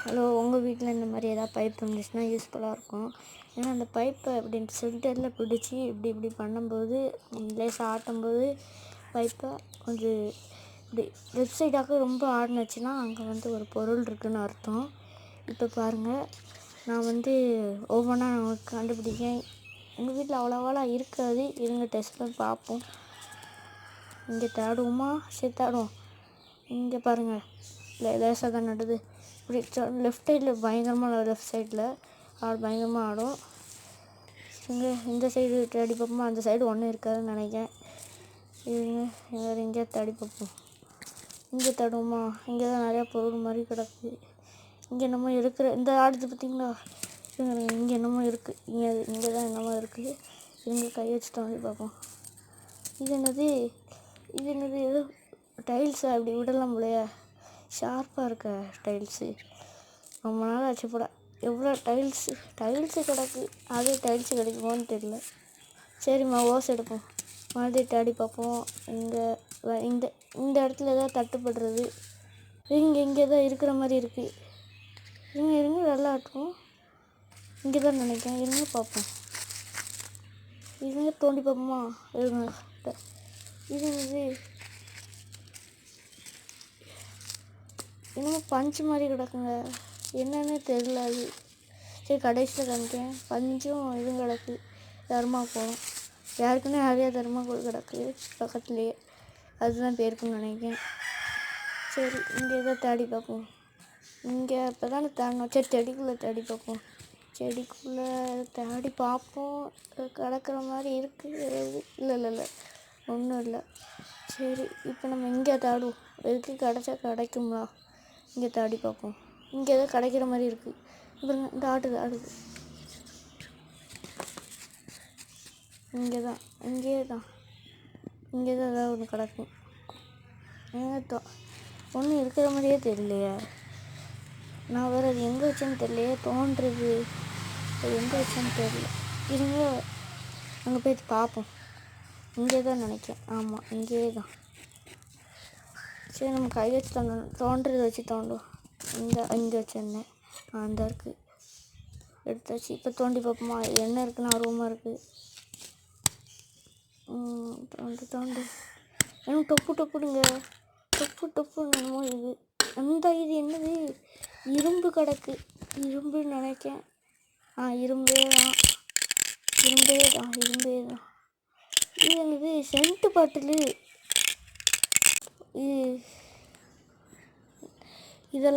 Hello, உங்கள் வீட்டில் இந்த மாதிரி ஏதாவது பைப் இருந்துச்சுன்னா யூஸ்ஃபுல்லாக இருக்கும். ஏன்னா அந்த பைப்பை இப்படி சென்டரில் பிடிச்சி இப்படி பண்ணும்போது லேசாக ஆட்டும்போது பைப்பை கொஞ்சம் இப்படி லெஃப்ட் சைடாக ரொம்ப ஆடினுச்சுன்னா அங்கே ஒரு பொருள் இருக்குதுன்னு அர்த்தம். இப்போ பாருங்கள், நான் ஒவ்வொன்றா நான் கண்டுபிடிக்கேன். எங்கள் வீட்டில் அவ்வளோவாலாம் இருக்காது. இருங்க டெஸ்ட் பண்ணி பார்ப்போம். இங்கே தேடுவோமா? சரி தேடுவோம். இங்கே பாருங்கள், லேசாக தான் நடுது. இப்படி லெஃப்ட் சைடில் பயங்கரமாக லெஃப்ட் சைடில் பயங்கரமாக ஆடும். இந்த சைடு தேடி பார்ப்போமா? அந்த சைடு ஒன்றும் இருக்காதுன்னு நினைக்கிறேன். இதுங்க வேறு எங்கேயா தேடி பார்ப்போம். இங்கே தேடுவோமா? இங்கே தான் நிறையா பொருள் மாதிரி கிடக்குது. இங்கே என்னமோ இருக்கிற இந்த ஆடுது பார்த்திங்களா? இங்கே என்னமோ இருக்குது. இங்கே தான் என்னமோ இருக்குது. இங்கே கை வச்சு தோண்டி பார்ப்போம். இது என்னது ஏதோ டைல்ஸா? இப்படி விடலாம் போலையா? ஷார்ப்பாக இருக்க டைல்ஸு. ரொம்ப நாள் ஆச்சு போட. எவ்வளோ டைல்ஸு கிடக்கு. அதே டைல்ஸு கிடைக்குமோன்னு தெரியல. சரிம்மா, ஓஸ் எடுப்போம். மறுபடியும் தேடி பார்ப்போம். இந்த இடத்துல ஏதாவது தட்டுப்படுறது. இங்கே தான் இருக்கிற மாதிரி இருக்குது. இருங்க நல்லா ஆட்டும். இங்கே தான் நினைக்கிறேன். இருங்க பார்ப்போம். தோண்டி பார்ப்போமா? இருங்க. இன்னமும் பஞ்சு மாதிரி கிடக்குங்க. என்னன்னு தெரியல அது. சரி, கடைசியில் காமிக்கிறேன். பஞ்சும் இதுவும் கிடக்கு. தர்மாக்கோல். யாருக்குன்னு நிறையா தர்மாக்கோல் கிடக்கு பக்கத்துலேயே. அதுதான் பேருக்குன்னு நினைக்கிறேன். சரி, இங்கே ஏதோ தேடி பார்ப்போம். இங்கே இப்போ தானே தேடணும். சரி, செடிக்குள்ளே தேடி பார்ப்போம். செடிக்குள்ளே தேடி பார்ப்போம். கிடக்கிற மாதிரி இருக்குது. இல்லை, ஒன்றும் இல்லை. சரி, இப்போ நம்ம இங்கே தேடுவோம். எதுக்கு கிடைக்குங்களா? இங்கே தேடி பார்ப்போம். இங்கே ஏதோ கிடைக்கிற மாதிரி இருக்குது. பாருங்க, இந்த ஆடுது. இங்கே தான் ஏதாவது ஒன்று கிடக்கும். ஒன்றும் இருக்கிற மாதிரியே தெரியலையே. நான் வேறு அது எங்கே வச்சேன்னு தெரியலையே. தோன்றுறது அது எங்கே வச்சேன்னு தெரியல. இருங்க, அங்கே போய் பார்ப்போம். இங்கே தான் நினைக்கிறேன். ஆமாம், இங்கே தான். சரி, நம்ம கை வச்சு தோன்றதை வச்சு தோண்டுவோம். இங்கே வச்சிருந்தேன். அந்த இருக்குது. எடுத்தாச்சு. இப்போ தோண்டி பார்ப்போமா? என்ன இருக்குன்னு ஆர்வமாக இருக்குது. தோண்டு. எனக்கு டொப்புடுங்க. டொப்புன்னு என்னமோ இது. இது என்னது? இரும்பு கிடக்கு. இரும்புன்னு நினைக்கிறேன். இரும்பே தான். இது என்னது? Scent bottle. இதெல்லாம்